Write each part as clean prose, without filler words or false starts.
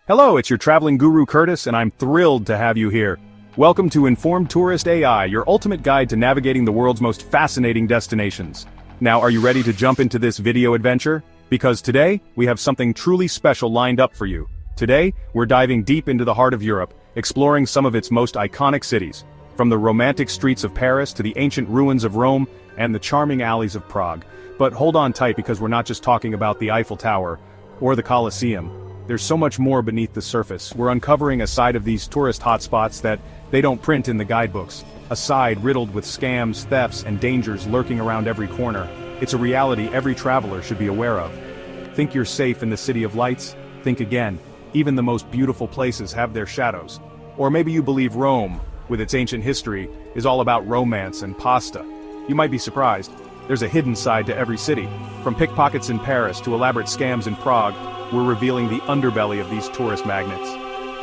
Hello, it's your traveling guru Curtis, and I'm thrilled to have you here. Welcome to InformedTouristA.I, your ultimate guide to navigating the world's most fascinating destinations. Now, are you ready to jump into this video adventure? Because today, we have something truly special lined up for you. Today, we're diving deep into the heart of Europe, exploring some of its most iconic cities. From the romantic streets of Paris to the ancient ruins of Rome and the charming alleys of Prague. But hold on tight, because we're not just talking about the Eiffel Tower or the Colosseum. There's so much more beneath the surface. We're uncovering a side of these tourist hotspots that they don't print in the guidebooks. A side riddled with scams, thefts, and dangers lurking around every corner. It's a reality every traveler should be aware of. Think you're safe in the city of lights? Think again. Even the most beautiful places have their shadows. Or maybe you believe Rome, with its ancient history, is all about romance and pasta. You might be surprised. There's a hidden side to every city. From pickpockets in Paris to elaborate scams in Prague, we're revealing the underbelly of these tourist magnets.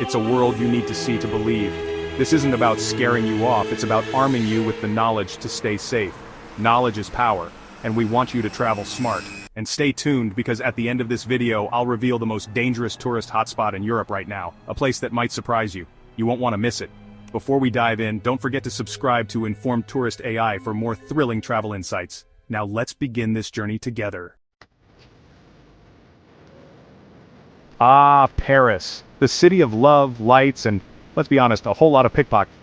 It's a world you need to see to believe. This isn't about scaring you off, it's about arming you with the knowledge to stay safe. Knowledge is power, and we want you to travel smart. And stay tuned, because at the end of this video, I'll reveal the most dangerous tourist hotspot in Europe right now, a place that might surprise you. You won't want to miss it. Before we dive in, don't forget to subscribe to InformedTouristA.I for more thrilling travel insights. Now let's begin this journey together. Ah, Paris. The city of love, lights, and, let's be honest, a whole lot of pickpockets.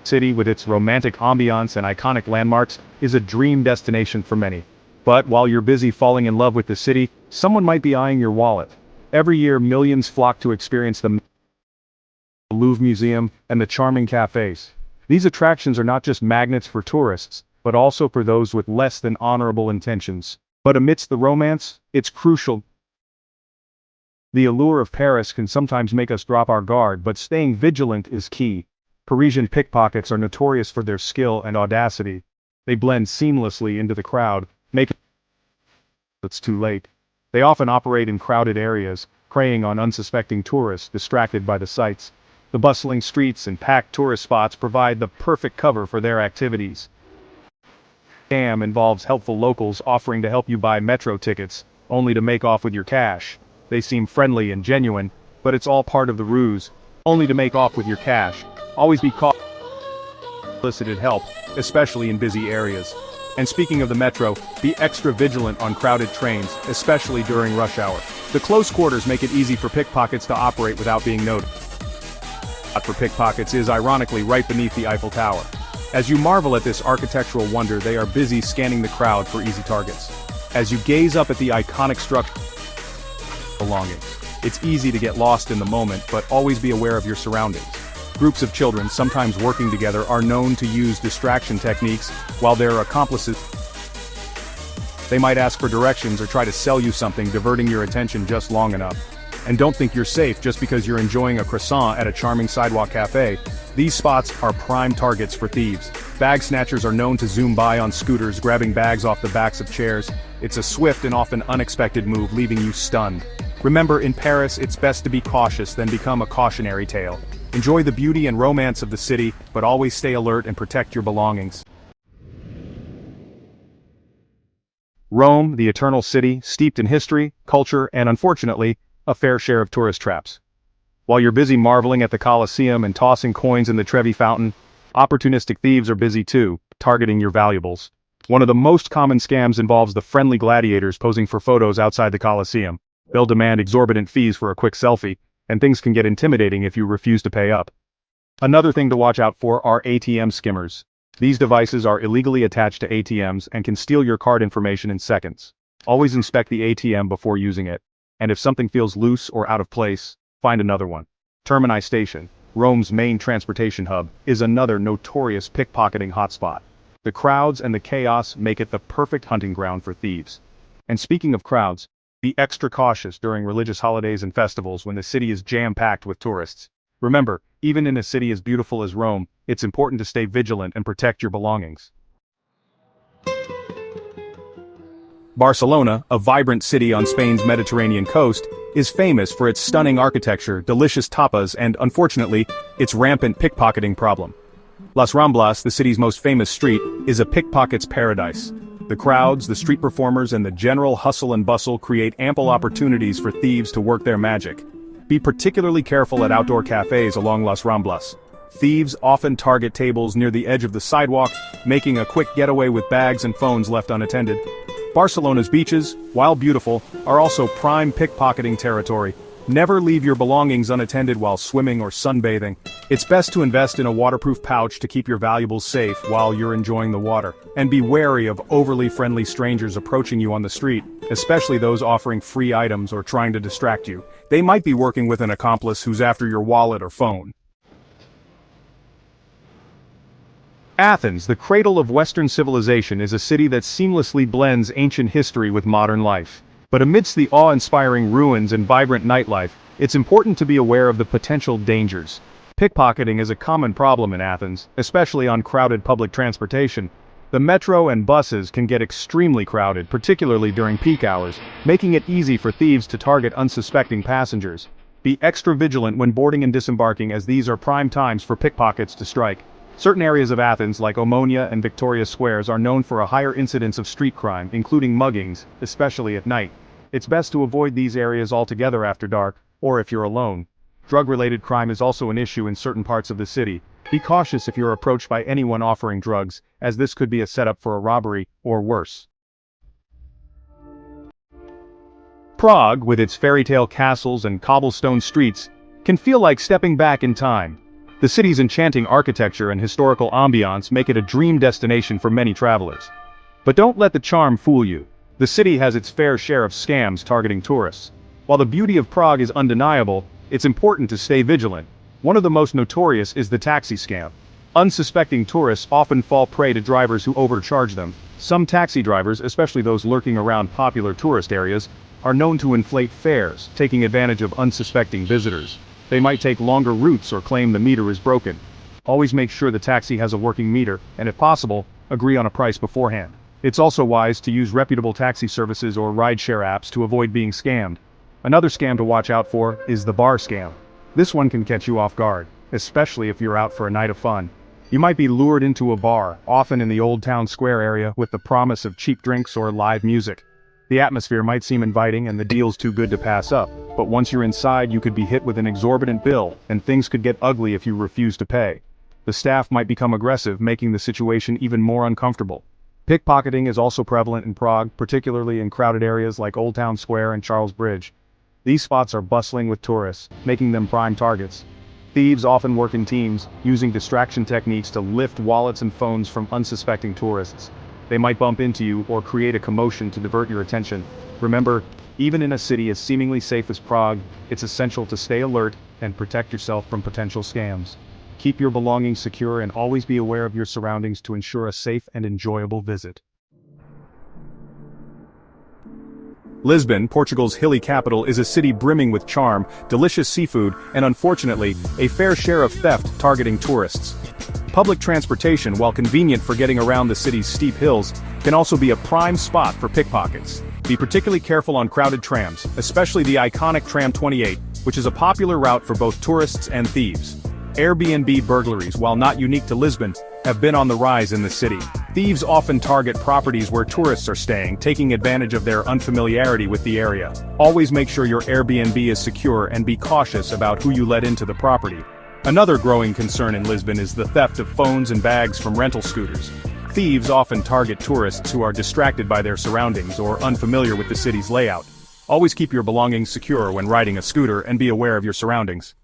City, with its romantic ambiance and iconic landmarks, is a dream destination for many. But while you're busy falling in love with the city, someone might be eyeing your wallet. Every year, millions flock to experience the Louvre Museum and the charming cafes. These attractions are not just magnets for tourists, but also for those with less than honorable intentions. But amidst the romance, it's crucial. The allure of Paris can sometimes make us drop our guard, but staying vigilant is key. Parisian pickpockets are notorious for their skill and audacity. They blend seamlessly into the crowd, making it's too late. They often operate in crowded areas, preying on unsuspecting tourists distracted by the sights. The bustling streets and packed tourist spots provide the perfect cover for their activities. Scam involves helpful locals offering to help you buy metro tickets, only to make off with your cash. They seem friendly and genuine, but it's all part of the ruse, only to make off with your cash. Always be cautious of unsolicited help, especially in busy areas. And speaking of the metro, be extra vigilant on crowded trains, especially during rush hour. The close quarters make it easy for pickpockets to operate without being noticed. For pickpockets is ironically right beneath the Eiffel Tower. As you marvel at this architectural wonder, they are busy scanning the crowd for easy targets. As you gaze up at the iconic structure, it's easy to get lost in the moment, but always be aware of your surroundings. Groups of children, sometimes working together, are known to use distraction techniques, while their accomplices, they might ask for directions or try to sell you something, diverting your attention just long enough. And don't think you're safe just because you're enjoying a croissant at a charming sidewalk cafe. These spots are prime targets for thieves. Bag snatchers are known to zoom by on scooters, grabbing bags off the backs of chairs. It's a swift and often unexpected move, leaving you stunned. Remember, in Paris, it's best to be cautious than become a cautionary tale. Enjoy the beauty and romance of the city, but always stay alert and protect your belongings. Rome, the eternal city, steeped in history, culture, and unfortunately, a fair share of tourist traps. While you're busy marveling at the Colosseum and tossing coins in the Trevi fountain, opportunistic thieves are busy too, targeting your valuables. One of the most common scams involves the friendly gladiators posing for photos outside the Colosseum. They'll demand exorbitant fees for a quick selfie, and things can get intimidating if you refuse to pay up. Another thing to watch out for are ATM skimmers. These devices are illegally attached to ATMs and can steal your card information in seconds. Always inspect the ATM before using it. And if something feels loose or out of place, find another one. Termini Station, Rome's main transportation hub, is another notorious pickpocketing hotspot. The crowds and the chaos make it the perfect hunting ground for thieves. And speaking of crowds, be extra cautious during religious holidays and festivals when the city is jam-packed with tourists. Remember, even in a city as beautiful as Rome, it's important to stay vigilant and protect your belongings. Barcelona, a vibrant city on Spain's Mediterranean coast, is famous for its stunning architecture, delicious tapas, and, unfortunately, its rampant pickpocketing problem. Las Ramblas, the city's most famous street, is a pickpocket's paradise. The crowds, the street performers, and the general hustle and bustle create ample opportunities for thieves to work their magic. Be particularly careful at outdoor cafes along Las Ramblas. Thieves often target tables near the edge of the sidewalk, making a quick getaway with bags and phones left unattended. Barcelona's beaches, while beautiful, are also prime pickpocketing territory. Never leave your belongings unattended while swimming or sunbathing. It's best to invest in a waterproof pouch to keep your valuables safe while you're enjoying the water. And be wary of overly friendly strangers approaching you on the street, especially those offering free items or trying to distract you. They might be working with an accomplice who's after your wallet or phone. Athens, the cradle of Western civilization, is a city that seamlessly blends ancient history with modern life. But amidst the awe-inspiring ruins and vibrant nightlife, it's important to be aware of the potential dangers. Pickpocketing is a common problem in Athens, especially on crowded public transportation. The metro and buses can get extremely crowded, particularly during peak hours, making it easy for thieves to target unsuspecting passengers. Be extra vigilant when boarding and disembarking, as these are prime times for pickpockets to strike. Certain areas of Athens, like Omonia and Victoria Squares, are known for a higher incidence of street crime, including muggings, especially at night. It's best to avoid these areas altogether after dark, or if you're alone. Drug-related crime is also an issue in certain parts of the city. Be cautious if you're approached by anyone offering drugs, as this could be a setup for a robbery, or worse. Prague, with its fairy tale castles and cobblestone streets, can feel like stepping back in time. The city's enchanting architecture and historical ambiance make it a dream destination for many travelers. But don't let the charm fool you. The city has its fair share of scams targeting tourists. While the beauty of Prague is undeniable, it's important to stay vigilant. One of the most notorious is the taxi scam. Unsuspecting tourists often fall prey to drivers who overcharge them. Some taxi drivers, especially those lurking around popular tourist areas, are known to inflate fares, taking advantage of unsuspecting visitors. They might take longer routes or claim the meter is broken. Always make sure the taxi has a working meter, and if possible, agree on a price beforehand. It's also wise to use reputable taxi services or rideshare apps to avoid being scammed. Another scam to watch out for is the bar scam. This one can catch you off guard, especially if you're out for a night of fun. You might be lured into a bar, often in the Old Town Square area, with the promise of cheap drinks or live music. The atmosphere might seem inviting and the deal's too good to pass up, but once you're inside you could be hit with an exorbitant bill, and things could get ugly if you refuse to pay. The staff might become aggressive, making the situation even more uncomfortable. Pickpocketing is also prevalent in Prague, particularly in crowded areas like Old Town Square and Charles Bridge. These spots are bustling with tourists, making them prime targets. Thieves often work in teams, using distraction techniques to lift wallets and phones from unsuspecting tourists. They might bump into you or create a commotion to divert your attention. Remember, even in a city as seemingly safe as Prague, it's essential to stay alert and protect yourself from potential scams. Keep your belongings secure and always be aware of your surroundings to ensure a safe and enjoyable visit. Lisbon, Portugal's hilly capital, is a city brimming with charm, delicious seafood, and unfortunately, a fair share of theft targeting tourists. Public transportation, while convenient for getting around the city's steep hills, can also be a prime spot for pickpockets. Be particularly careful on crowded trams, especially the iconic Tram 28, which is a popular route for both tourists and thieves. Airbnb burglaries, while not unique to Lisbon, have been on the rise in the city. Thieves often target properties where tourists are staying, taking advantage of their unfamiliarity with the area. Always make sure your Airbnb is secure and be cautious about who you let into the property. Another growing concern in Lisbon is the theft of phones and bags from rental scooters. Thieves often target tourists who are distracted by their surroundings or unfamiliar with the city's layout. Always keep your belongings secure when riding a scooter and be aware of your surroundings.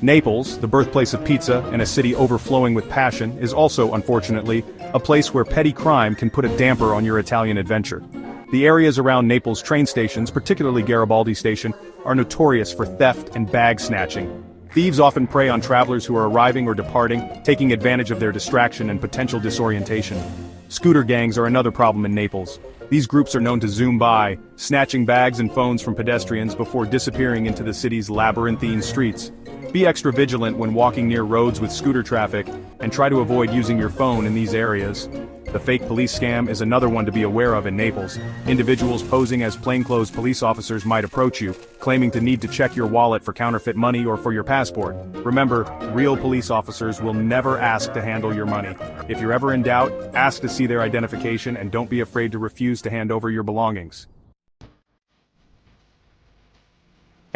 Naples, the birthplace of pizza and a city overflowing with passion, is also, unfortunately, a place where petty crime can put a damper on your Italian adventure. The areas around Naples train stations, particularly Garibaldi Station, are notorious for theft and bag snatching. Thieves often prey on travelers who are arriving or departing, taking advantage of their distraction and potential disorientation. Scooter gangs are another problem in Naples. These groups are known to zoom by, snatching bags and phones from pedestrians before disappearing into the city's labyrinthine streets. Be extra vigilant when walking near roads with scooter traffic, and try to avoid using your phone in these areas. The fake police scam is another one to be aware of in Naples. Individuals posing as plainclothes police officers might approach you, claiming to need to check your wallet for counterfeit money or for your passport. Remember, real police officers will never ask to handle your money. If you're ever in doubt, ask to see their identification and don't be afraid to refuse to hand over your belongings.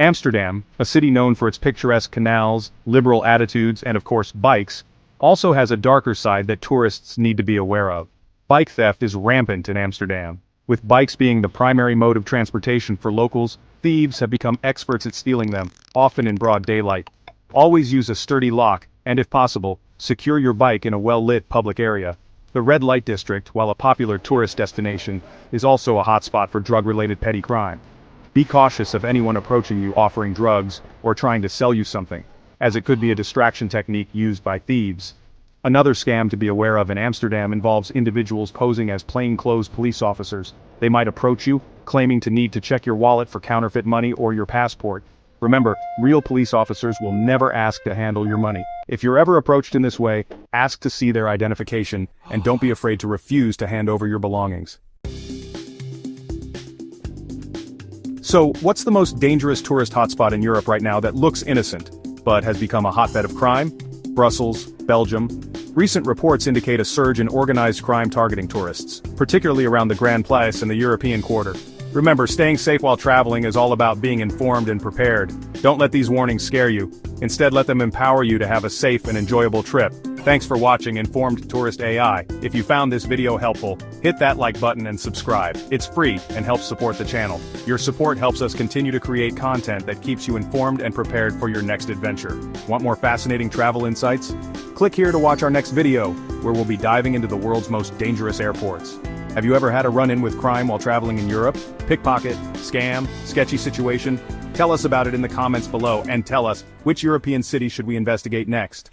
Amsterdam, a city known for its picturesque canals, liberal attitudes, and of course bikes, also has a darker side that tourists need to be aware of. Bike theft is rampant in Amsterdam. With bikes being the primary mode of transportation for locals, thieves have become experts at stealing them, often in broad daylight. Always use a sturdy lock, and if possible, secure your bike in a well-lit public area. The red light district, while a popular tourist destination, is also a hotspot for drug-related petty crime. Be cautious of anyone approaching you offering drugs or trying to sell you something, as it could be a distraction technique used by thieves. Another scam to be aware of in Amsterdam involves individuals posing as plainclothes police officers. They might approach you, claiming to need to check your wallet for counterfeit money or your passport. Remember, real police officers will never ask to handle your money. If you're ever approached in this way, ask to see their identification, and don't be afraid to refuse to hand over your belongings. So, what's the most dangerous tourist hotspot in Europe right now that looks innocent, but has become a hotbed of crime? Brussels, Belgium. Recent reports indicate a surge in organized crime targeting tourists, particularly around the Grand Place and the European Quarter. Remember, staying safe while traveling is all about being informed and prepared. Don't let these warnings scare you. Instead, let them empower you to have a safe and enjoyable trip. Thanks for watching InformedTouristA.I. If you found this video helpful, hit that like button and subscribe. It's free and helps support the channel. Your support helps us continue to create content that keeps you informed and prepared for your next adventure. Want more fascinating travel insights? Click here to watch our next video, where we'll be diving into the world's most dangerous airports. Have you ever had a run-in with crime while traveling in Europe? Pickpocket, scam, sketchy situation? Tell us about it in the comments below and tell us, which European city should we investigate next?